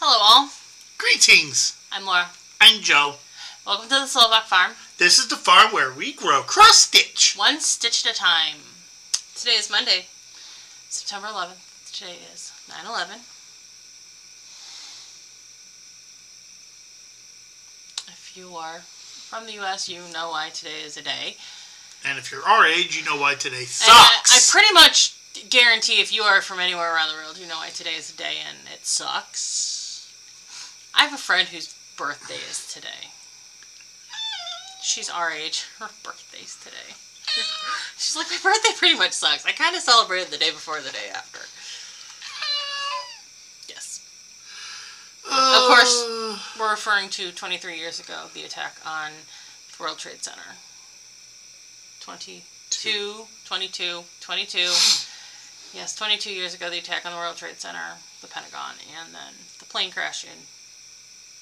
Hello all. Greetings. I'm Laura. I'm Joe. Welcome to the Slovak Farm. This is the farm where we grow cross-stitch. One stitch at a time. Today is Monday, September 11th. Today is 9/11. If you are from the U.S., you know why today is a day. And if you're our age, you know why today sucks. And I pretty much guarantee if you are from anywhere around the world, you know why today is a day and it sucks. I have a friend whose birthday is today. She's our age. Her birthday's today. She's like, my birthday pretty much sucks. I kind of celebrated the day before the day after. Yes. Of course, we're referring to 23 years ago, the attack on the World Trade Center. 22. Yes, 22 years ago, the attack on the World Trade Center, the Pentagon, and then the plane crash in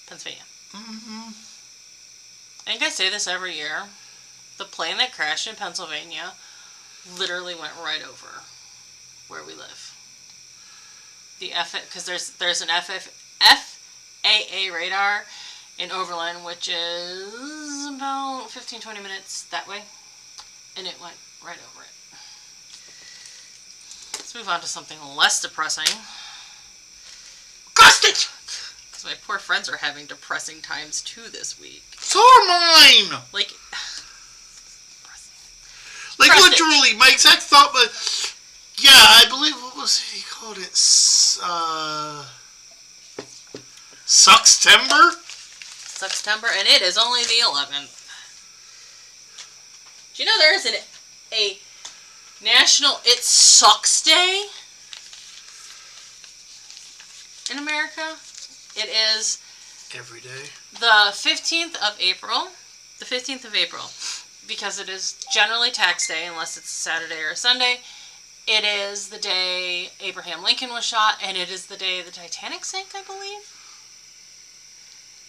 Pennsylvania. Mm-hmm. I think I say this every year. The plane that crashed in Pennsylvania literally went right over where we live. Because there's an FAA radar in Overland, which is about 15-20 minutes that way, and it went right over it. Let's move on to something less depressing. Cross-stitch! Because my poor friends are having depressing times too this week. So are mine! Like literally, my exact thought was, yeah, I believe, what was it, he called it, Suckstember? September, and it is only the 11th. Do you know there is a National It Sucks Day in America? It is every day. the 15th of April. The 15th of April. Because it is generally tax day, unless it's a Saturday or a Sunday. It is the day Abraham Lincoln was shot, and it is the day the Titanic sank, I believe.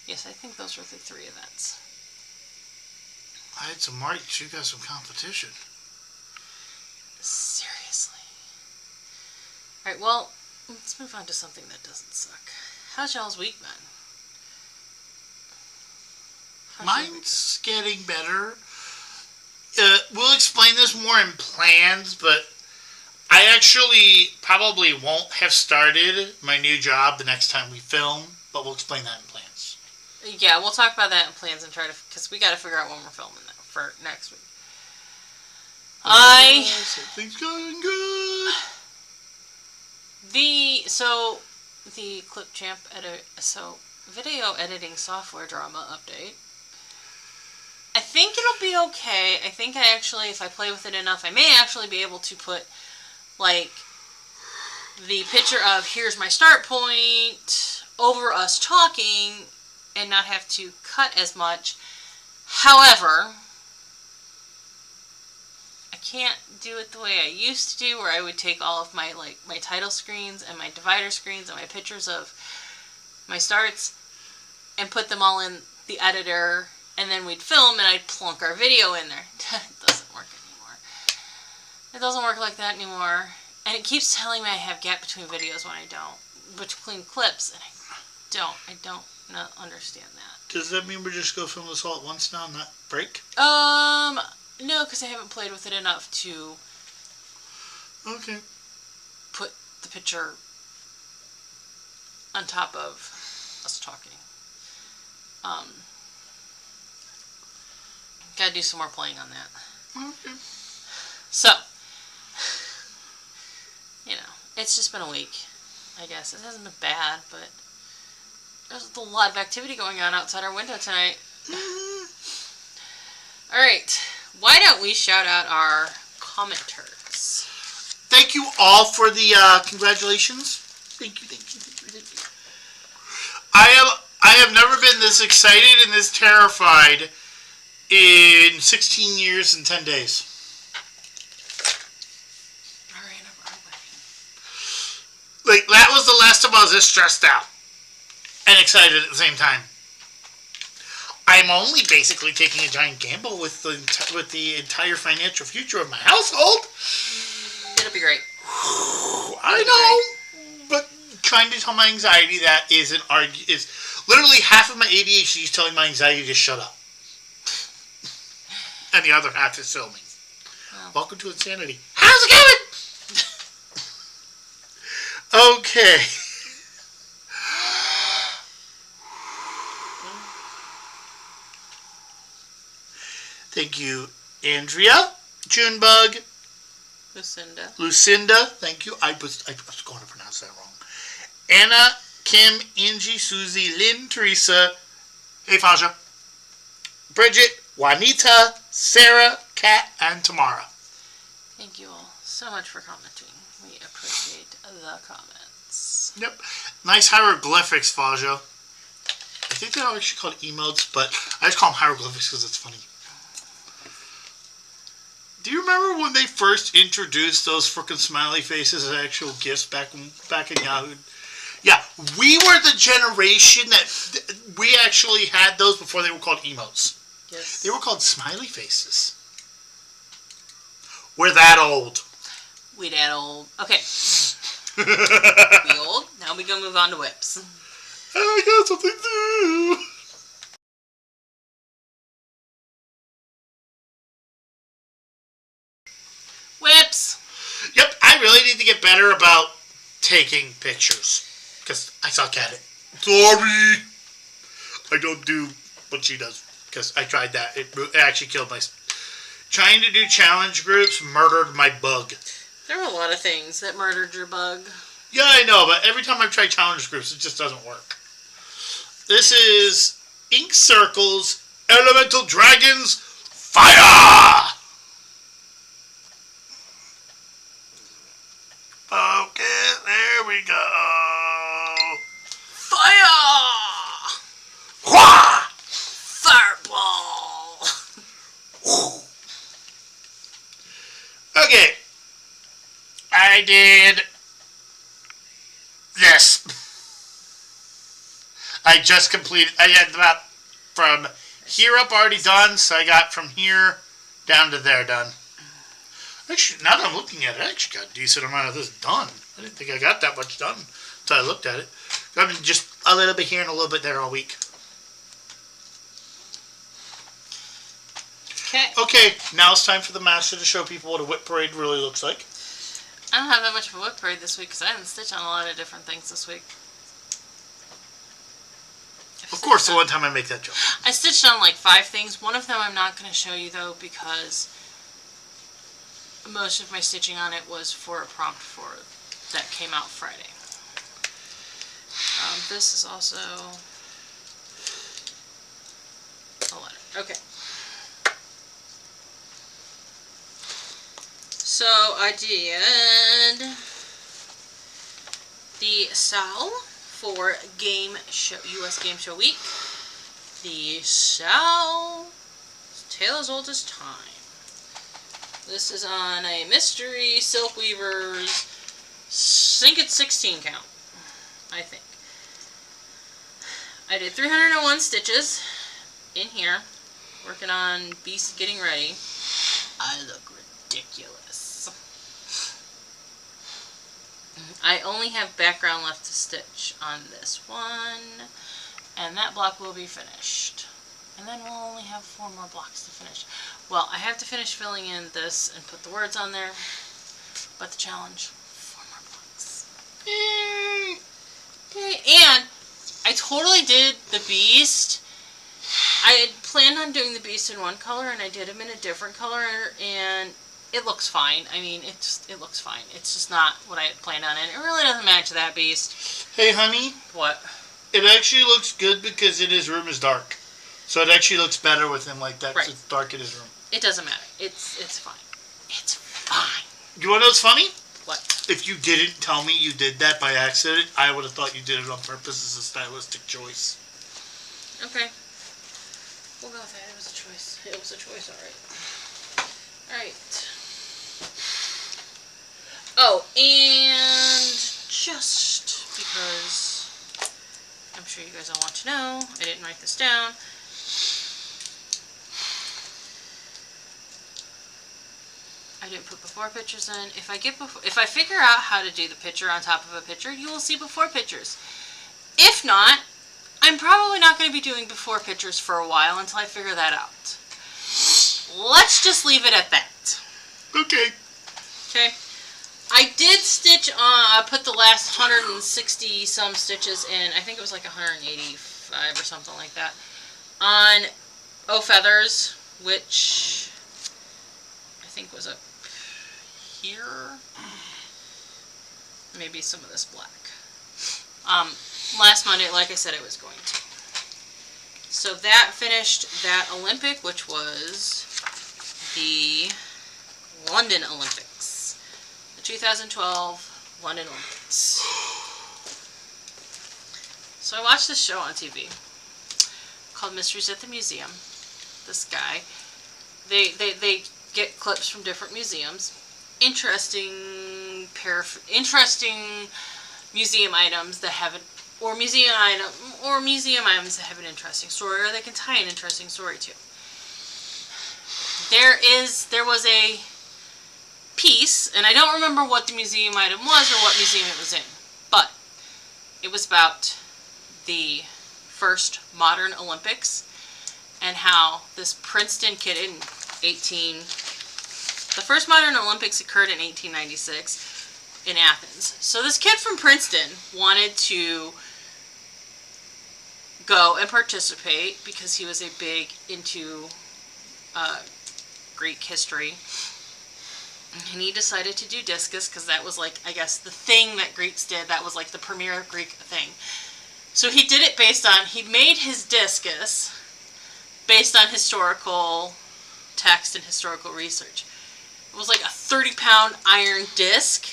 Yes, I think those were the three events. I had some marks. You got some competition. Seriously. Alright, well, let's move on to something that doesn't suck. How's y'all's week been? Mine's getting better. We'll explain this more in plans, but I actually probably won't have started my new job the next time we film, but we'll explain that in plans. Yeah, we'll talk about that in plans and try to, because we got to figure out when we're filming that for next week. Something's going good. The Clipchamp video editing software drama update. I think it'll be okay. I think if I play with it enough, I may actually be able to put, like, the picture of here's my start point over us talking and not have to cut as much. However, I can't do it the way I used to do, where I would take all of my title screens and my divider screens and my pictures of my starts and put them all in the editor, and then we'd film and I'd plunk our video in there. It doesn't work anymore. It doesn't work like that anymore. And it keeps telling me I have gap between videos when I don't. Between clips, and I don't understand that. Does that mean we're just going to film this all at once now and not break? No, because I haven't played with it enough to put the picture on top of us talking. Gotta do some more playing on that. Okay. So, it's just been a week, I guess. It hasn't been bad, but there's a lot of activity going on outside our window tonight. Alright, why don't we shout out our commenters? Thank you all for the congratulations. Thank you. I have never been this excited and this terrified in 16 years and 10 days. Like, that was the last time I was this stressed out and excited at the same time. I'm only basically taking a giant gamble with the entire financial future of my household. It'll be great. I know, but trying to tell my anxiety that is literally half of my ADHD is telling my anxiety to shut up. And the other half is filming. Wow. Welcome to Insanity. How's it going? Okay. Thank you, Andrea, Junebug, Lucinda. Thank you. I was going to pronounce that wrong. Anna, Kim, Angie, Susie, Lynn, Teresa. Hey, Faja. Bridget, Juanita, Sarah, Kat, and Tamara. Thank you all so much for commenting. We appreciate the comments. Yep. Nice hieroglyphics, Faja. I think they're actually called emotes, but I just call them hieroglyphics because it's funny. Do you remember when they first introduced those frickin' smiley faces as actual gifts back in Yahoo? Yeah, we were the generation that we actually had those before they were called emotes. Yes. They were called smiley faces. We're that old. We that old. Okay. We old. Now we gonna move on to whips. I got something to do. Whips. Yep, I really need to get better about taking pictures. Because I suck at it. Sorry. I don't do what she does. Because I tried that. It actually killed my... Trying to do challenge groups murdered my bug. There were a lot of things that murdered your bug. Yeah, I know, but every time I've tried challenge groups, it just doesn't work. This is Ink Circles, Elemental Dragons, Fire! Okay, there we go. Fire! Wah! Fireball! Okay. I did this. I just completed, I had about from here up already done, so I got from here down to there done. Actually, now that I'm looking at it, I actually got a decent amount of this done. I didn't think I got that much done until I looked at it. I've been just a little bit here and a little bit there all week. Okay, now it's time for the master to show people what a whip parade really looks like. I don't have that much of a whip parade this week because I didn't stitch on a lot of different things this week. Of course, the one time I make that joke. I stitched on like 5 things. One of them I'm not going to show you though because most of my stitching on it was for a prompt for that came out Friday. This is also a letter. Okay. So I did the SAL for Game Show, US Game Show Week. The SAL Tale as Old as Time. This is on a Mystery Silk Weavers, I think it's 16 count, I think. I did 301 stitches in here, working on Beast getting ready. I look ridiculous. I only have background left to stitch on this one, and that block will be finished. And then we'll only have 4 more blocks to finish. Well, I have to finish filling in this and put the words on there, but the challenge, 4 more blocks. Okay, and I totally did the Beast. I had planned on doing the Beast in one color, and I did him in a different color, and it looks fine. I mean, it looks fine. It's just not what I had planned on, and it really doesn't match that Beast. Hey, honey. What? It actually looks good because his room is dark. So it actually looks better with him like that. Right. It's dark in his room. It doesn't matter. It's fine. It's fine. You want to know what's funny? What? If you didn't tell me you did that by accident, I would have thought you did it on purpose as a stylistic choice. Okay. We'll go with that. It was a choice. It was a choice, alright. Alright. Oh, and just because I'm sure you guys all want to know, I didn't write this down. I didn't put before pictures in. If I figure out how to do the picture on top of a picture, you will see before pictures. If not, I'm probably not going to be doing before pictures for a while until I figure that out. Let's just leave it at that. Okay. Okay. I did stitch on, I put the last 160 some stitches in, I think it was like 185 or something like that, on O Feathers, which I think was up here. Maybe some of this black. Last Monday, like I said, I was going to. So that finished that Olympic, which was the London Olympics. The 2012 London Olympics. So I watched this show on TV called Mysteries at the Museum. This guy, they get clips from different museums. Interesting museum items that have museum items that have an interesting story, or they can tie an interesting story to. There was a piece, and I don't remember what the museum item was or what museum it was in, but it was about the first modern Olympics and how this Princeton kid the first modern Olympics occurred in 1896 in Athens. So this kid from Princeton wanted to go and participate because he was a big into Greek history. And he decided to do discus because that was like, I guess, the thing that Greeks did. That was like the premier Greek thing. So he did it he made his discus based on historical text and historical research. It was like a 30-pound iron disc.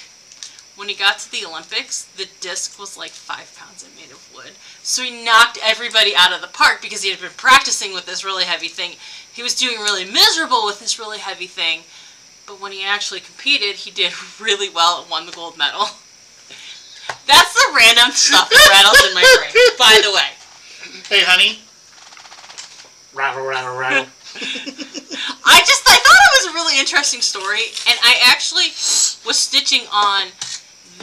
When he got to the Olympics, the disc was like 5 pounds and made of wood. So he knocked everybody out of the park because he had been practicing with this really heavy thing. He was doing really miserable with this really heavy thing. But when he actually competed, he did really well and won the gold medal. That's the random stuff that rattles in my brain, by the way. Hey, honey. Rattle, rattle, rattle. I thought it was a really interesting story, and I actually was stitching on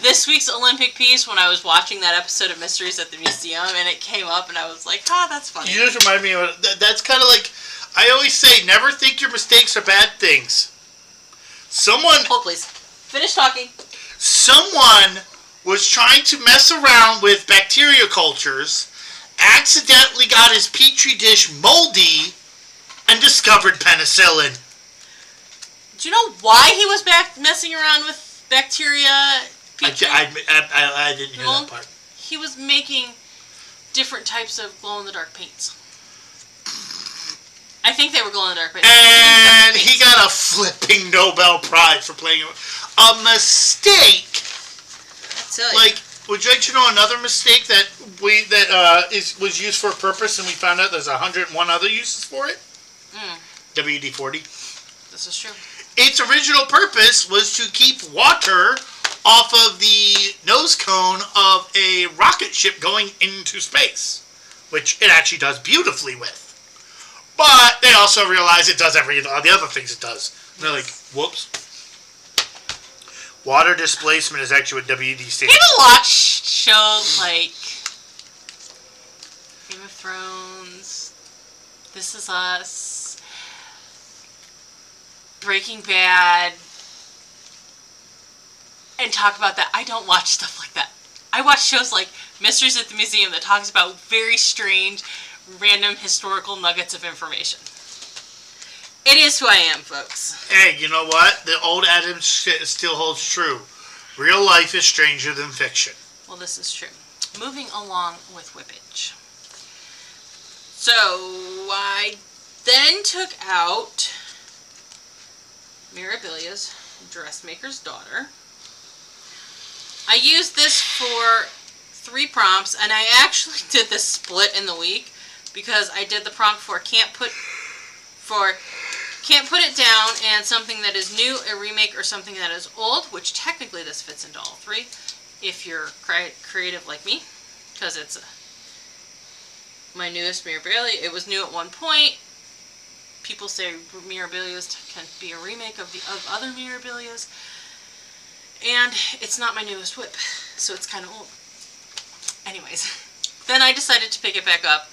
this week's Olympic piece when I was watching that episode of Mysteries at the Museum, and it came up, and I was like, that's funny. You just remind me of that's kind of like, I always say, never think your mistakes are bad things. Hold, please. Finish talking. Someone was trying to mess around with bacteria cultures, accidentally got his petri dish moldy, and discovered penicillin. Do you know why he was messing around with bacteria? I didn't hear that part. He was making different types of glow-in-the-dark paints. I think they were glow-in-the-dark paints. And he got a flipping Nobel Prize for playing a mistake. Like, would you like to know another mistake that was used for a purpose, and we found out there's 101 other uses for it? WD-40. This is true. Its original purpose was to keep water off of the nose cone of a rocket ship going into space, which it actually does beautifully with. But they also realize it does all the other things it does. And they're like, whoops. Water displacement is actually what WD stands for. People watch shows like Game of Thrones, This Is Us, Breaking Bad, and talk about that. I don't watch stuff like that. I watch shows like Mysteries at the Museum that talks about very strange, random historical nuggets of information. It is who I am, folks. Hey, you know what? The old adage still holds true. Real life is stranger than fiction. Well, this is true. Moving along with whippage. So, I then took out Mirabilia's Dressmaker's Daughter. I used this for 3 prompts, and I actually did this split in the week because I did the prompt for Can't Put It Down and something that is new, a remake, or something that is old, which technically this fits into all 3 if you're creative like me, because it's my newest Mirabilia. It was new at one point. people say Mirabilias can be a remake of other Mirabilias. And it's not my newest whip, so it's kind of old. Anyways, then I decided to pick it back up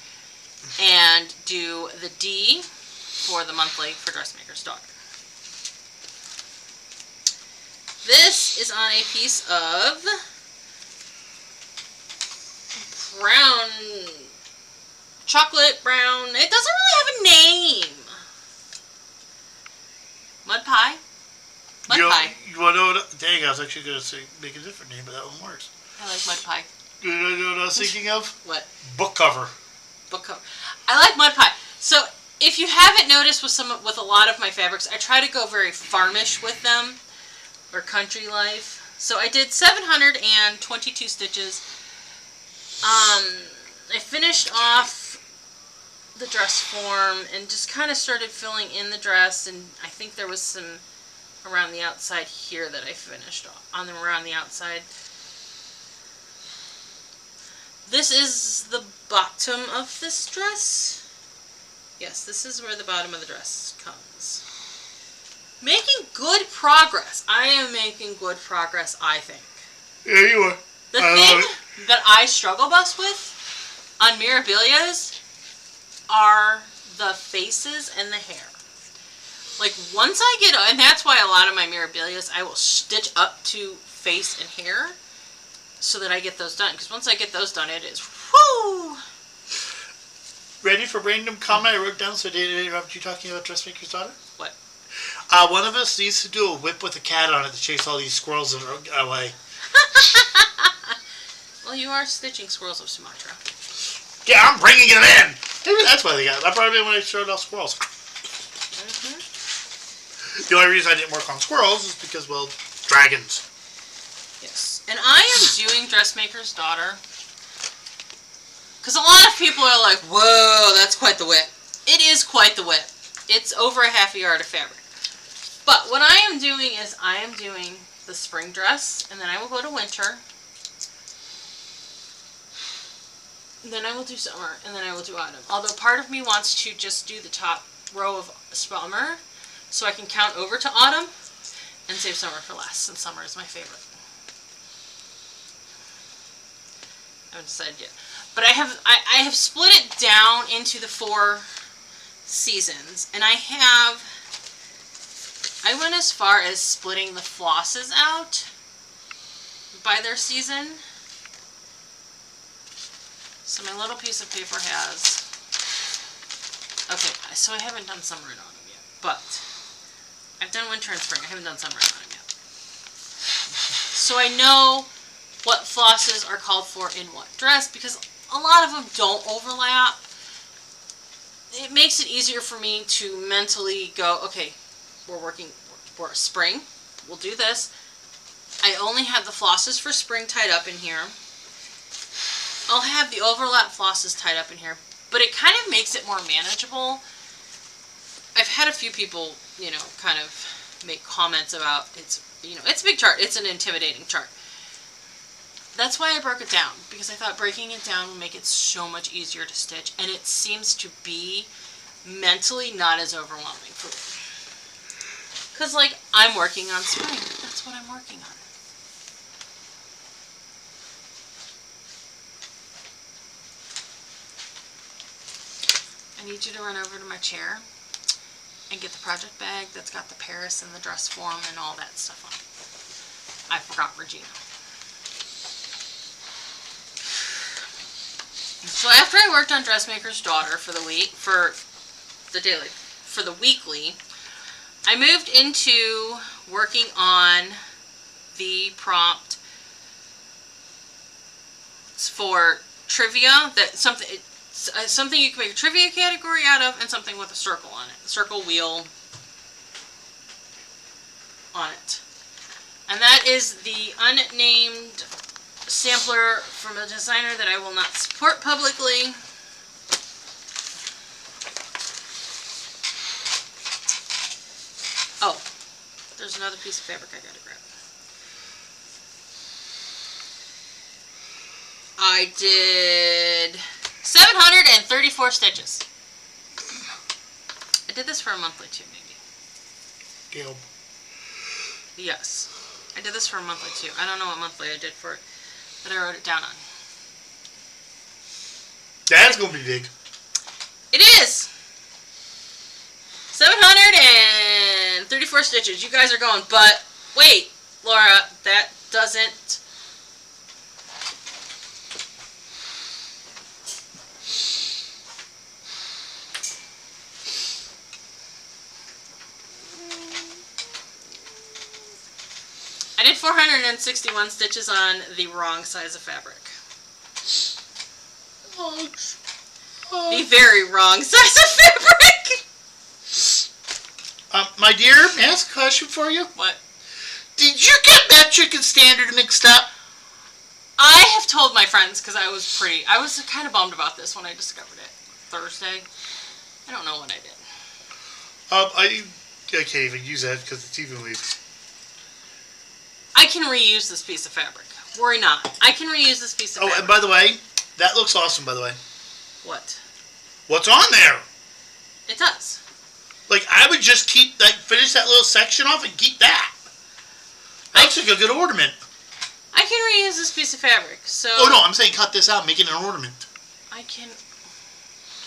and do the D for the monthly for Dressmaker's Daughter. This is on a piece of brown, chocolate brown. It doesn't really have a name. Mud pie. Mud pie. You want to know what? Dang, I was actually going to make a different name, but that one works. I like mud pie. You know what I was thinking of? What? Book cover. Book cover. I like mud pie. So if you haven't noticed with a lot of my fabrics, I try to go very farmish with them, or country life. So I did 722 stitches. I finished off the dress form and just kind of started filling in the dress, and I think there was some around the outside here that I finished on them around the outside. This is the bottom of this dress. Yes, this is where the bottom of the dress comes. Making good progress. I am making good progress, I think. Yeah, you are. The thing that I struggle best with on Mirabilias are the faces and the hair. Like, once I get, and that's why a lot of my Mirabilias, I will stitch up to face and hair so that I get those done. Because once I get those done, it is, whoo! Ready for random comment I wrote down so I didn't interrupt you talking about Dressmaker's Daughter? What? One of us needs to do a whip with a cat on it to chase all these squirrels away. Well, you are stitching Squirrels of Sumatra. Yeah, I'm bringing it in! Maybe that's why they got it. I brought it in when I showed off squirrels. The only reason I didn't work on squirrels is because, well, dragons. Yes. And I am doing Dressmaker's Daughter because a lot of people are like, whoa, that's quite the whip. It is quite the whip. It's over a half a yard of fabric. But what I am doing is I am doing the spring dress, and then I will go to winter. And then I will do summer, and then I will do autumn. Although part of me wants to just do the top row of summer so I can count over to autumn and save summer for last, since summer is my favorite. I haven't decided yet. But I have split it down into the 4 seasons, and I went as far as splitting the flosses out by their season. So my little piece of paper has, okay, so I haven't done summer and autumn yet, but I've done winter and spring. I haven't done summer and autumn yet. So I know what flosses are called for in what dress, because a lot of them don't overlap. It makes it easier for me to mentally go, okay, we're spring, we'll do this. I only have the flosses for spring tied up in here. I'll have the overlap flosses tied up in here, but it kind of makes it more manageable. I've had a few people, kind of make comments about it's a big chart. It's an intimidating chart. That's why I broke it down, because I thought breaking it down would make it so much easier to stitch, and it seems to be mentally not as overwhelming for me. Because, I'm working on spring. That's what I'm working on. I need you to run over to my chair and get the project bag that's got the Paris and the dress form and all that stuff on it. I forgot Regina. So after I worked on Dressmaker's Daughter for the weekly, I moved into working on the prompt for trivia, something you can make a trivia category out of, and something with a circle on it, a circle wheel on it. And that is the unnamed sampler from a designer that I will not support publicly. Oh, there's another piece of fabric I gotta grab. I did 734 stitches. I did this for a monthly too, maybe. Gil. Yes. I did this for a monthly too. I don't know what monthly I did for it, but I wrote it down on. That's going to be big. It is! 734 stitches. You guys are going, but wait, Laura, that doesn't... I did 461 stitches on the wrong size of fabric. The very wrong size of fabric! My dear, may I ask a question for you? What? Did you get metric and standard mixed up? I have told my friends, because I was kind of bummed about this when I discovered it. Thursday. I don't know what I did. I can't even use that because it's evenly. I can reuse this piece of fabric. Worry not. I can reuse this piece of fabric. Oh, and by the way, that looks awesome, by the way. What? What's on there? It does. Like, I would just finish that little section off and keep that. That looks like a good ornament. I can reuse this piece of fabric, so... Oh, no, I'm saying cut this out and make it an ornament. I can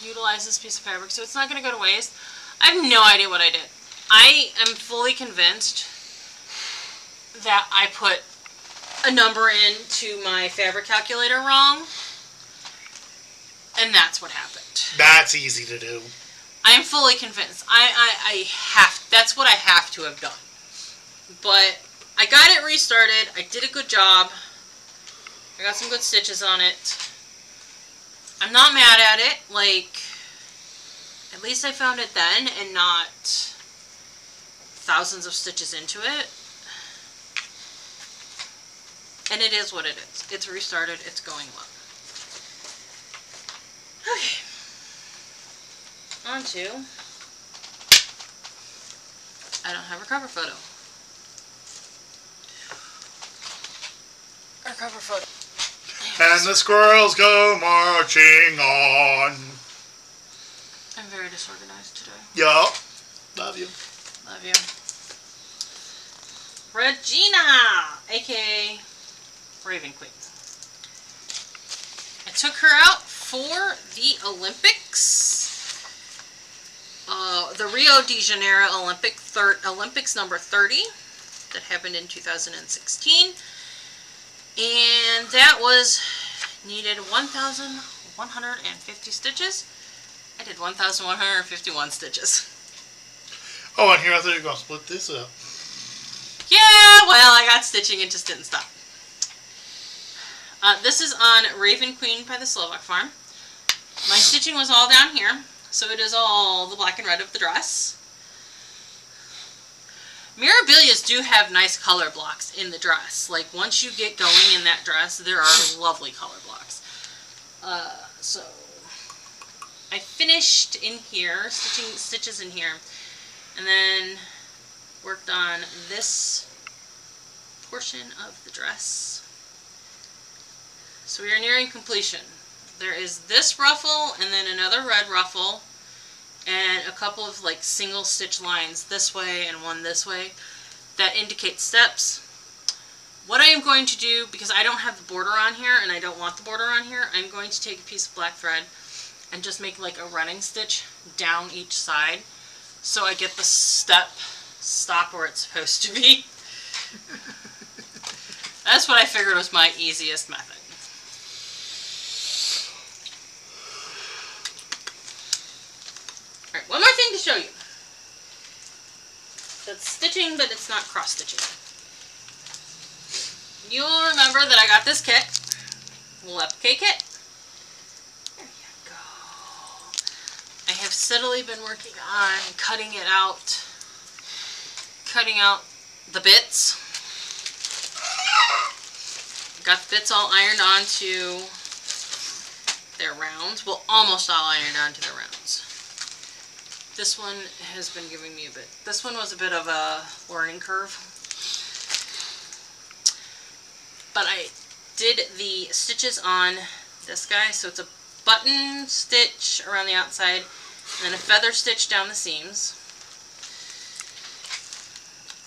utilize this piece of fabric, so it's not going to go to waste. I have no idea what I did. I am fully convinced that I put a number into my fabric calculator wrong, and that's what happened. That's easy to do. I am fully convinced. That's what I have to have done. But I got it restarted. I did a good job. I got some good stitches on it. I'm not mad at it. Like, at least I found it then and not thousands of stitches into it. And it is what it is. It's restarted. It's going well. Okay. On to... I don't have a cover photo. Our cover photo. And the squirrels go marching on. I'm very disorganized today. Yeah. Love you. Love you. Regina, aka Raven Queen. I took her out for the Olympics. The Rio de Janeiro Olympics number 30 that happened in 2016. And that was needed 1,150 stitches. I did 1,151 stitches. Oh, and here I thought you were going to split this up. Yeah, well, I got stitching and just didn't stop. This is on Raven Queen by the Slovak Farm. My stitching was all down here, so it is all the black and red of the dress. Mirabilias do have nice color blocks in the dress. Like, once you get going in that dress, there are lovely color blocks. So, I finished in here, stitching stitches in here, and then worked on this portion of the dress. So we are nearing completion. There is this ruffle and then another red ruffle and a couple of like single stitch lines this way and one this way that indicate steps. What I am going to do, because I don't have the border on here and I don't want the border on here, I'm going to take a piece of black thread and just make like a running stitch down each side so I get the stop where it's supposed to be. That's what I figured was my easiest method. Alright, one more thing to show you. That's stitching, but it's not cross stitching. You'll remember that I got this kit. Little applique kit. There you go. I have steadily been working on cutting it out. Cutting out the bits. Got the bits all ironed onto their rounds. Well, almost all ironed onto their rounds. This one has been giving me a bit. This one was a bit of a learning curve. But I did the stitches on this guy. So it's a button stitch around the outside And a feather stitch down the seams.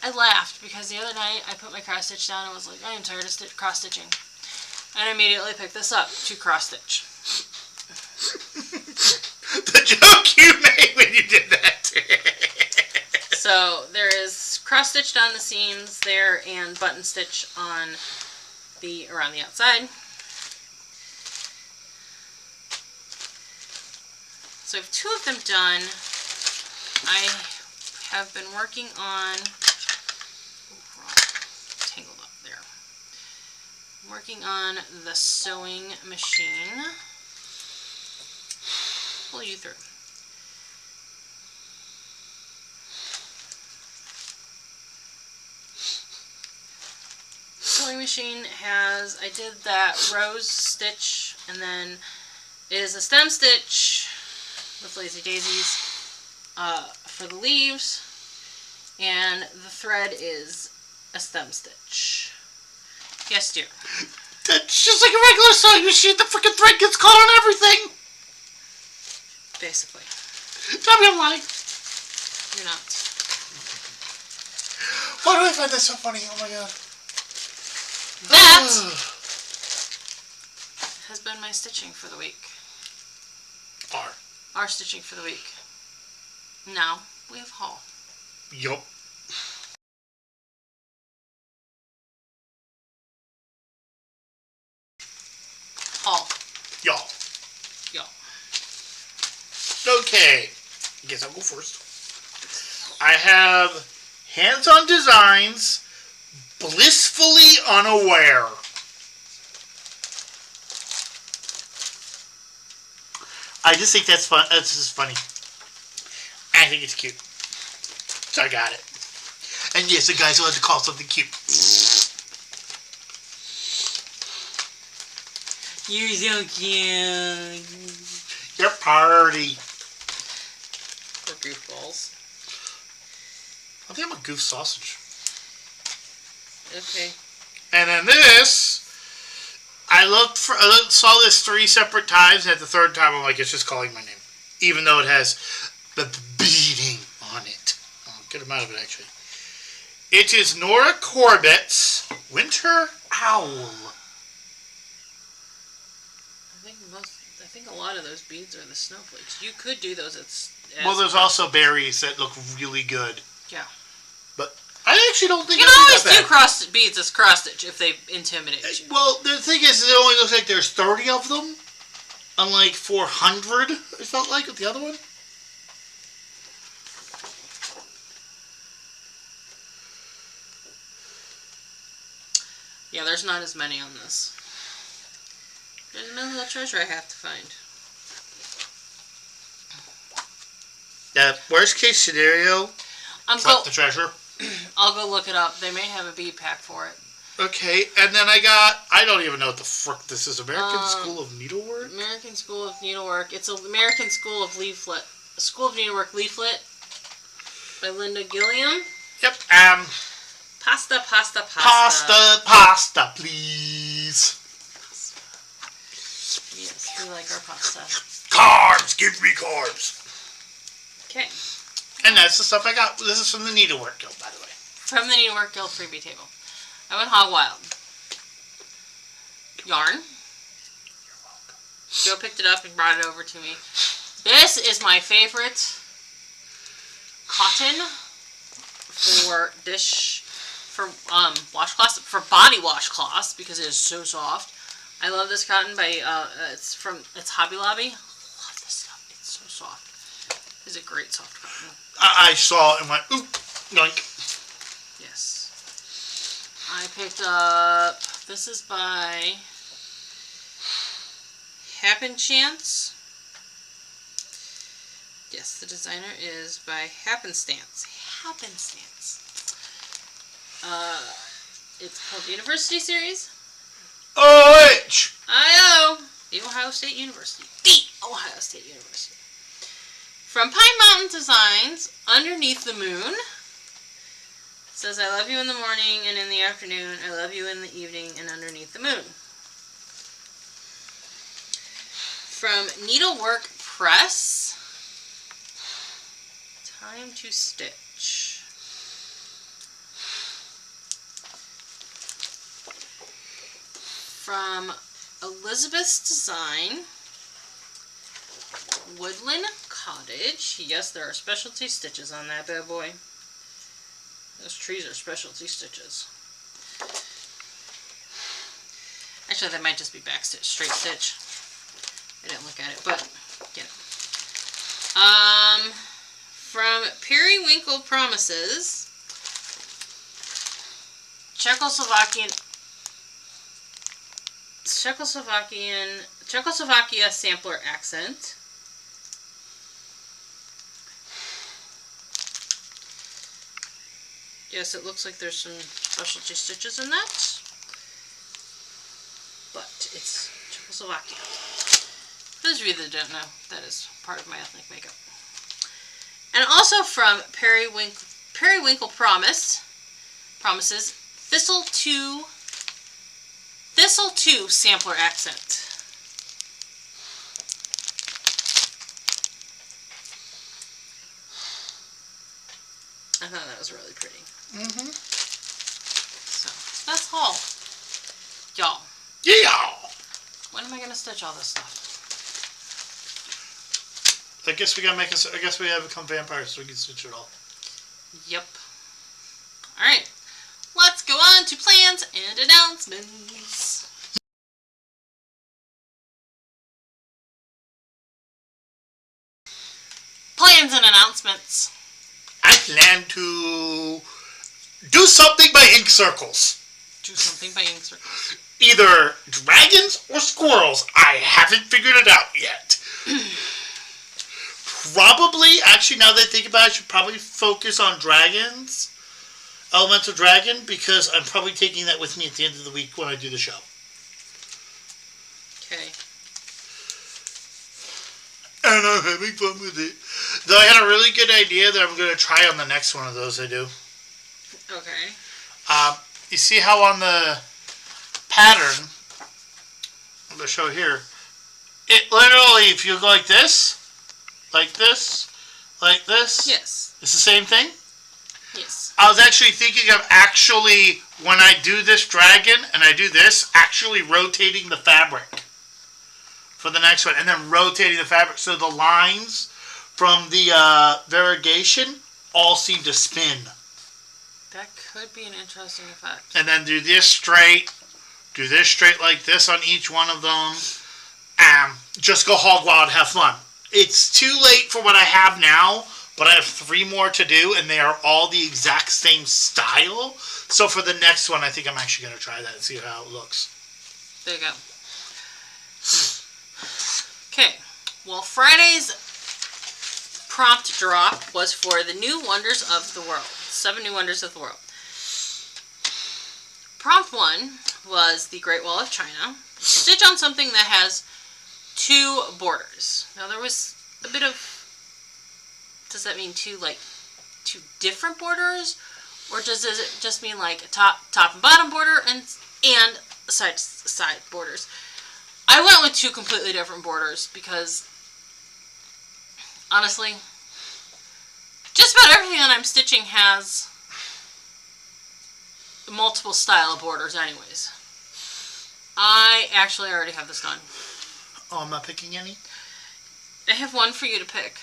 I laughed because the other night I put my cross stitch down and was like, I am tired of cross stitching. And I immediately picked this up to cross stitch. The joke you made when you did that. So there is cross stitch down the seams there and button stitch on around the outside. So I have 2 of them done. I have been working on, tangled up there. I'm working on the sewing machine. Pull you through. Sewing machine has, I did that rose stitch, and then it is a stem stitch with lazy daisies for the leaves, and the thread is a stem stitch. Yes, dear. That's just like a regular sewing machine. The freaking thread gets caught on everything. Basically. Tell me I'm lying. You're not. Why do I find that so funny? Oh my god. That has been my stitching for the week. Our stitching for the week. Now we have haul. Yup. Haul. Y'all. Okay. I guess I'll go first. I have hands-on designs, blissfully unaware. I just think that's fun. That's just funny. I think it's cute. So I got it. And yes, the guys wanted to call something cute. You're so cute. Your party. Or goofballs. I think I'm a goof sausage. Okay. And then this, I saw this 3 separate times, and at the 3rd time I'm like, it's just calling my name. Even though it has the beating on it. I'll get him out of it, actually. It is Nora Corbett's Winter Owl. I think a lot of those beads are the snowflakes. You could do those as Well, there's also berries that look really good. Yeah. But I actually don't think you can always do cross beads as cross stitch if they intimidate you. Well, the thing is, it only looks like there's 30 of them, unlike 400. It felt like with the other one. Yeah, there's not as many on this. There's another little treasure I have to find. Worst case scenario, the treasure. I'll go look it up. They may have a bead pack for it. Okay, and then I don't even know what the frick this is. American School of Needlework? American School of Needlework. It's an American School of Needlework leaflet by Linda Gilliam. Yep, Pasta, please. Yes, we like our pasta. Carbs! Give me carbs! Okay. And that's the stuff I got. This is from the Needlework Guild, by the way. From the Needlework Guild freebie table. I went hog wild. Yarn. You're welcome. Joe picked it up and brought it over to me. This is my favorite cotton for washcloths, for body washcloths, because it is so soft. I love this cotton by it's Hobby Lobby. I love this stuff. It's so soft. It's a great soft cotton. I saw it and went, oop, yoink. Yes. I picked up, this is by Happenstance. Yes, the designer is by Happenstance. It's called University Series. OH! I-O. The Ohio State University. From Pine Mountain Designs, Underneath the Moon. It says, I love you in the morning and in the afternoon. I love you in the evening and underneath the moon. From Needlework Press. Time to stitch. From Elizabeth's Design, Woodland Cottage. Yes, there are specialty stitches on that bad boy. Those trees are specialty stitches. Actually, that might just be back stitch, straight stitch. I didn't look at it, but get it. From Periwinkle Promises, Czechoslovakia sampler accent. Yes, it looks like there's some specialty stitches in that, but it's Czechoslovakia. For those of you that don't know, that is part of my ethnic makeup. And also from Periwinkle Promises, Thistle 2 sampler accent. I thought that was really pretty. Mm-hmm. So that's all, y'all. Yeah. When am I gonna stitch all this stuff? I guess we gotta make us. I guess we gotta become vampires so we can stitch it all. Yep. All right. Let's go on to plans and announcements. Plans and announcements. I plan to do something by ink circles. Do something by ink circles. Either dragons or squirrels. I haven't figured it out yet. Probably, actually, now that I think about it, I should probably focus on dragons. Elemental dragon, because I'm probably taking that with me at the end of the week when I do the show. Okay. And I'm having fun with it. Though I had a really good idea that I'm going to try on the next one of those I do. Okay. You see how on the pattern, on the show here, it literally, if you go like this, like this, like this. Yes. It's the same thing? Yes. I was actually thinking of actually, when I do this dragon and I do this, actually rotating the fabric for the next one. And then rotating the fabric so the lines from the variegation all seem to spin. That could be an interesting effect. And then do this straight like this on each one of them. Just go hog wild, have fun. It's too late for what I have now, but I have 3 more to do, and they are all the exact same style. So for the next one, I think I'm actually going to try that and see how it looks. There you go. Okay. Well, Friday's prompt drop was for the new wonders of the world. 7 new wonders of the world. Prompt 1 was the Great Wall of China. Stitch on something that has 2 borders. Now there was a bit of, does that mean 2 different borders, or does it just mean like a top and bottom border and side borders? I went with 2 completely different borders because honestly, just about everything that I'm stitching has multiple style borders anyways. I actually already have this done. Oh, I'm not picking any? I have one for you to pick.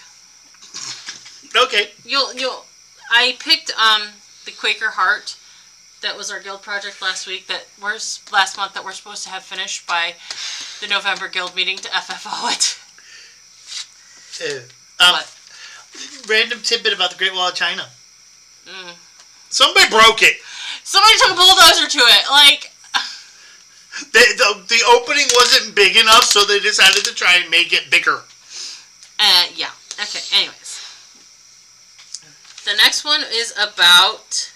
Okay. I picked the Quaker Heart. That was our guild project last month that we're supposed to have finished by the November guild meeting to FFO it. Random tidbit about the Great Wall of China. Somebody broke it. Somebody took a bulldozer to it. Like, the opening wasn't big enough, so they decided to try and make it bigger. Yeah. Okay. Anyways, the next one is about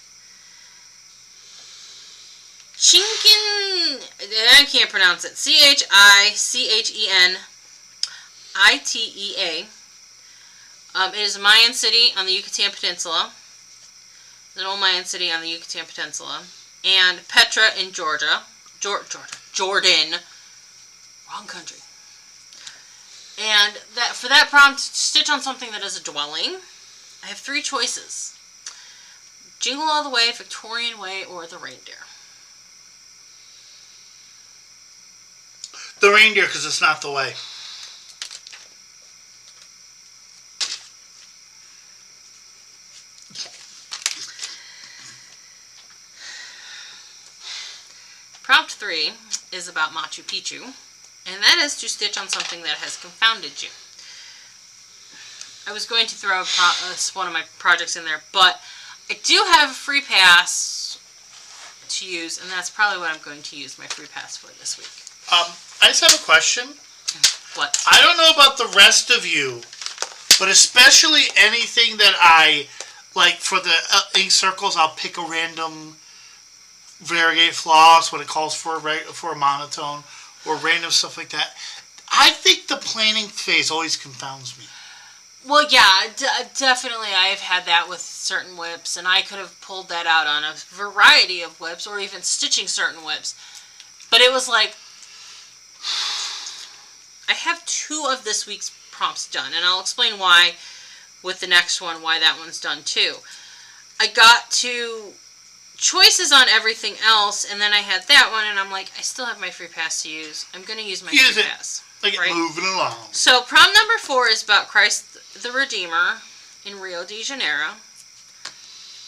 Chinkin. I can't pronounce it. Chichenitea. It is a Mayan city on the Yucatan Peninsula. It's an old Mayan city on the Yucatan Peninsula. And Petra in Georgia. Jordan. Wrong country. And for that prompt, stitch on something that is a dwelling. I have 3 choices. Jingle All the Way, Victorian Way, or the reindeer. The reindeer, because it's not the way. Prompt 3 is about Machu Picchu, and that is to stitch on something that has confounded you. I was going to throw one of my projects in there, but I do have a free pass to use, and that's probably what I'm going to use my free pass for this week. I just have a question. What? I don't know about the rest of you, but especially anything that I, like for the ink circles, I'll pick a random variegate floss when it calls for a monotone, or random stuff like that. I think the planning phase always confounds me. Well, yeah, definitely I've had that with certain whips, and I could have pulled that out on a variety of whips, or even stitching certain whips. But it was like, I have 2 of this week's prompts done, and I'll explain why with the next one, why that one's done too. I got to choices on everything else, and then I had that one, and I'm like, I still have my free pass to use. I'm going to use my free pass. Like right? Moving along. So prompt number 4 is about Christ the Redeemer in Rio de Janeiro,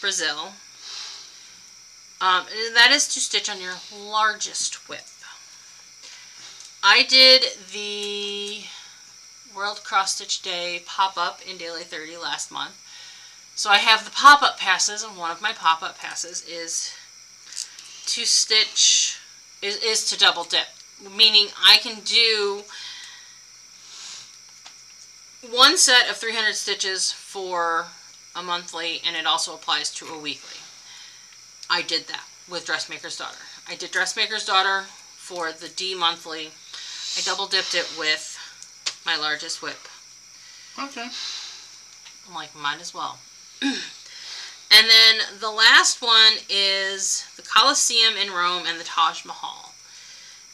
Brazil. That is to stitch on your largest whip. I did the World Cross Stitch Day pop-up in Daily 30 last month. So I have the pop-up passes, and one of my pop-up passes is to stitch, is to double dip. Meaning I can do one set of 300 stitches for a monthly, and it also applies to a weekly. I did that with Dressmaker's Daughter. I did Dressmaker's Daughter for the D monthly. I double dipped it with my largest whip. Okay. I'm like, might as well. And then the last one is the Colosseum in Rome and the Taj Mahal.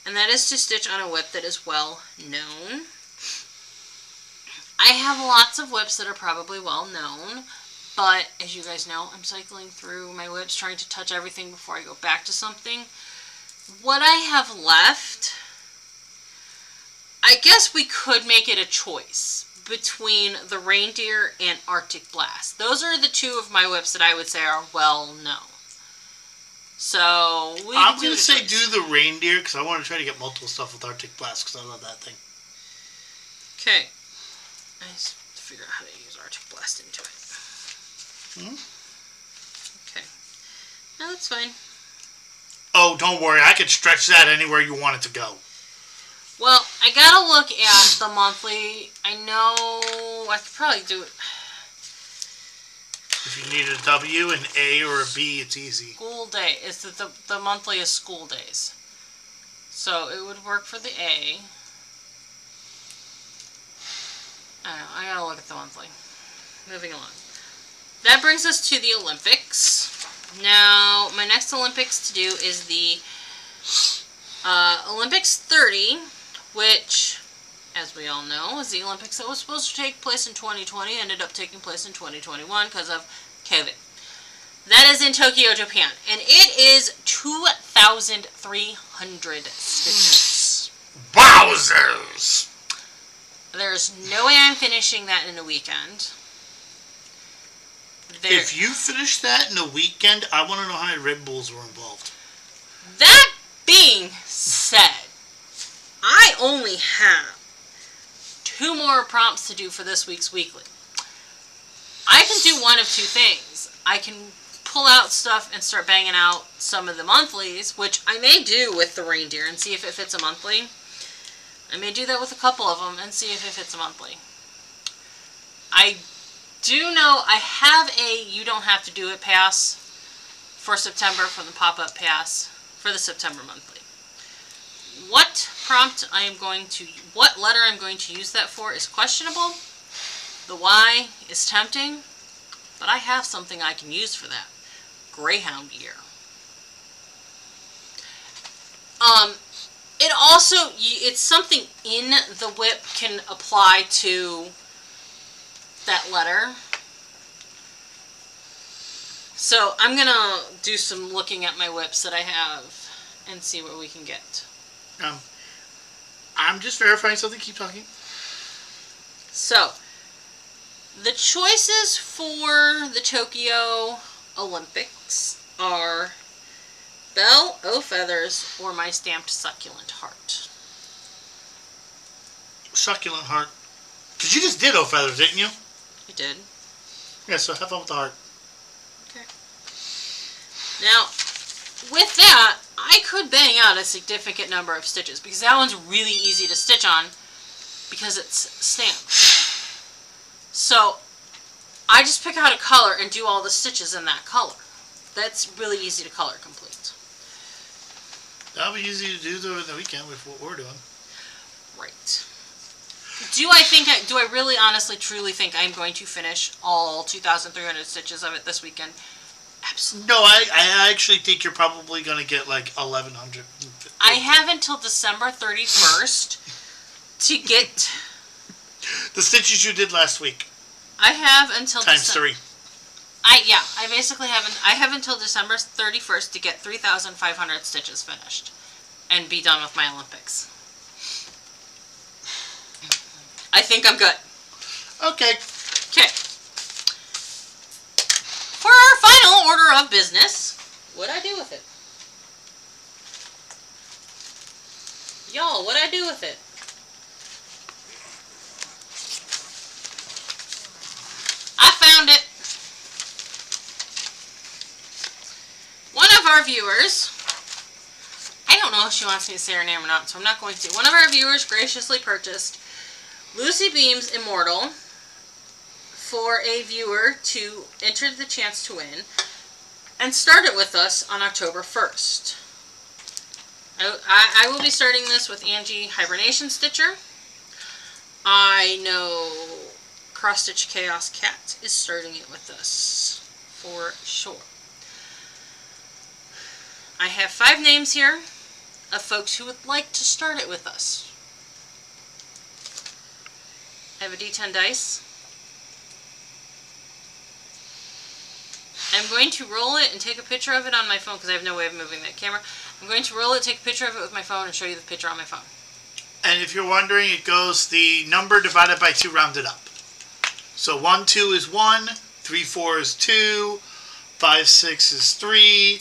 And that is to stitch on a whip that is well known. I have lots of whips that are probably well known, but as you guys know, I'm cycling through my whips trying to touch everything before I go back to something. What I have left, I guess we could make it a choice between the Reindeer and Arctic Blast. Those are the 2 of my whips that I would say are well known. So I'm going to say do the Reindeer, because I want to try to get multiple stuff with Arctic Blast, because I love that thing. Okay. I just have to figure out how to use Arctic Blast into it. Okay. No, that's fine. Oh, don't worry. I can stretch that anywhere you want it to go. Well, I gotta look at the monthly. I know I could probably do it. If you need a W, an A, or a B, it's easy. School day. It's the monthly is school days. So it would work for the A. I don't know. I gotta look at the monthly. Moving along. That brings us to the Olympics. Now, my next Olympics to do is the Olympics 30, which, as we all know, is the Olympics that was supposed to take place in 2020, ended up taking place in 2021 because of COVID. That is in Tokyo, Japan, and it is 2,300 stitches. Wowzers! There's no way I'm finishing that in a weekend. If you finish that in a weekend, I want to know how many Red Bulls were involved. That being said, I only have 2 more prompts to do for this week's weekly. I can do one of 2 things. I can pull out stuff and start banging out some of the monthlies, which I may do with the Reindeer and see if it fits a monthly. I may do that with a couple of them and see if it fits a monthly. I do know I have a You Don't Have to Do It pass for September from the pop-up pass for the September monthly. What letter I'm going to use that for is questionable. The Y is tempting, but I have something I can use for that. Greyhound ear. It also, it's something in the whip can apply to that letter. So I'm going to do some looking at my whips that I have and see what we can get. I'm just verifying something. Keep talking. So, the choices for the Tokyo Olympics are Belle O Feathers or my stamped succulent heart. Succulent heart. Because you just did O Feathers, didn't you? You did. Yeah, so have fun with the heart. Okay. Now, with that, I could bang out a significant number of stitches because that one's really easy to stitch on because it's stamped. So, I just pick out a color and do all the stitches in that color. That's really easy to color complete. That'll be easy to do though in the weekend with what we're doing. Right. Do I really honestly truly think I'm going to finish all 2,300 stitches of it this weekend? Absolutely. No, I actually think you're probably going to get like 1,100. I have until December 31st to get the stitches you did last week. I have until times 3. I basically have until December 31st to get 3,500 stitches finished and be done with my Olympics. I think I'm good. Okay. Okay. For our final order of business, what'd I do with it? Y'all, what'd I do with it? I found it. One of our viewers, I don't know if she wants me to say her name or not, so I'm not going to. One of our viewers graciously purchased Lucy Beam's Immortal for a viewer to enter the chance to win and start it with us on October 1st. I will be starting this with Angie Hibernation Stitcher. I know Cross Stitch Chaos Cat is starting it with us for sure. I have 5 names here of folks who would like to start it with us. I have a D10 dice. I'm going to roll it and take a picture of it on my phone because I have no way of moving that camera. I'm going to roll it, take a picture of it with my phone, and show you the picture on my phone. And if you're wondering, it goes the number divided by 2 rounded up. So 1, 2 is 1, 3, 4 is 2, 5, 6 is 3,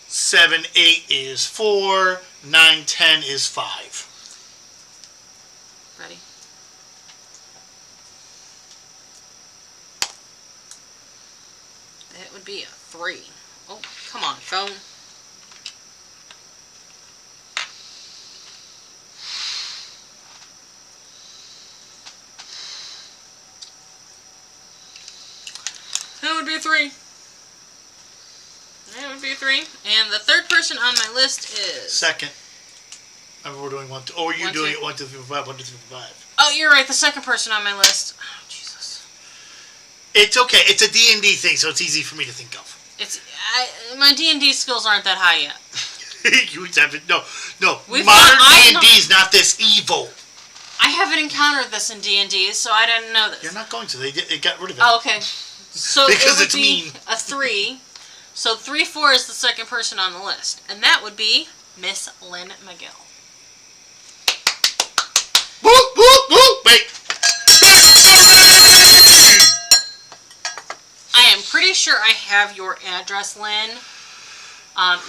7, 8 is 4, 9, 10 is 5. Ready? That would be a 3. Oh, come on, phone. That would be a 3. That would be a 3. And the third person on my list is... Second. Remember we're doing 1, 2. Oh, are you doing 2. it 1, 2, 3, 4, 5, 1, 2, 3, 4, 5. Oh, you're right. The second person on my list. Oh, Jesus. It's okay. It's a D&D thing, so it's easy for me to think of. My D&D skills aren't that high yet. You have to, no. Modern D&D is not this evil. I haven't encountered this in D&D, so I didn't know this. You're not going to. They got rid of it. Oh, okay. So because it would it's be mean. a 3. So 3, 4 is the second person on the list. And that would be Miss Lynn McGill. Whoop, whoop, whoop. Wait. I am pretty sure I have your address, Lynn.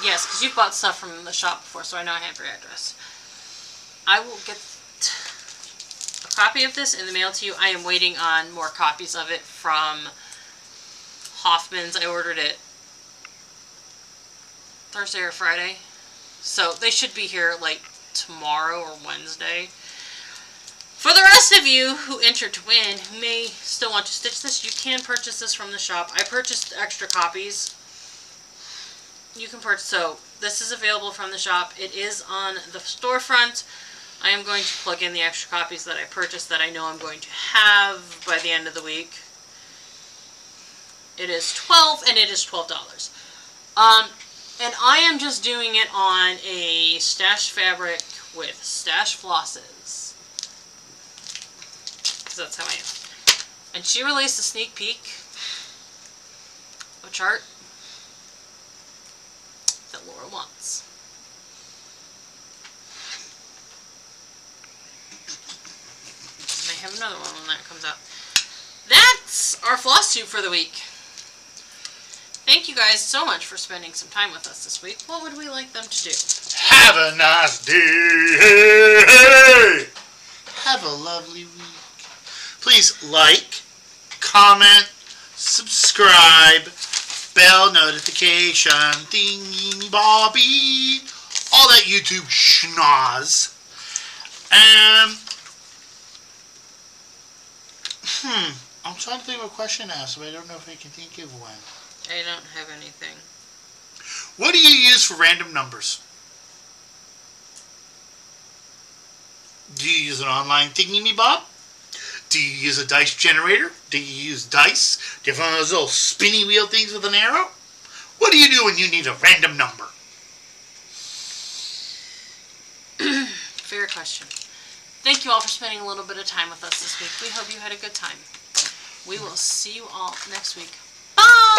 Yes, because you've bought stuff from the shop before, so I know I have your address. I will get a copy of this in the mail to you. I am waiting on more copies of it from Hoffman's. I ordered it Thursday or Friday. So they should be here like tomorrow or Wednesday. For the rest of you who entered to win, who may still want to stitch this, you can purchase this from the shop. I purchased extra copies. You can purchase, so this is available from the shop. It is on the storefront. I am going to plug in the extra copies that I purchased that I know I'm going to have by the end of the week. It is $12, and it is $12. And I am just doing it on a stash fabric with stash flosses. Because that's how I am. And she released a sneak peek of a chart. that Laura wants. And I have another one when that comes out. That's our Flosstube for the week. Thank you guys so much for spending some time with us this week. What would we like them to do? Have a nice day. Have a lovely week. Please like, comment, subscribe, bell notification, thingy bobby, all that YouTube schnoz. I'm trying to think of a question to ask, but I don't know if I can think of one. I don't have anything. What do you use for random numbers? Do you use an online thingy-me-bob? Do you use a dice generator? Do you use dice? Do you have one of those little spinny wheel things with an arrow? What do you do when you need a random number? Fair question. Thank you all for spending a little bit of time with us this week. We hope you had a good time. We will see you all next week. Bye!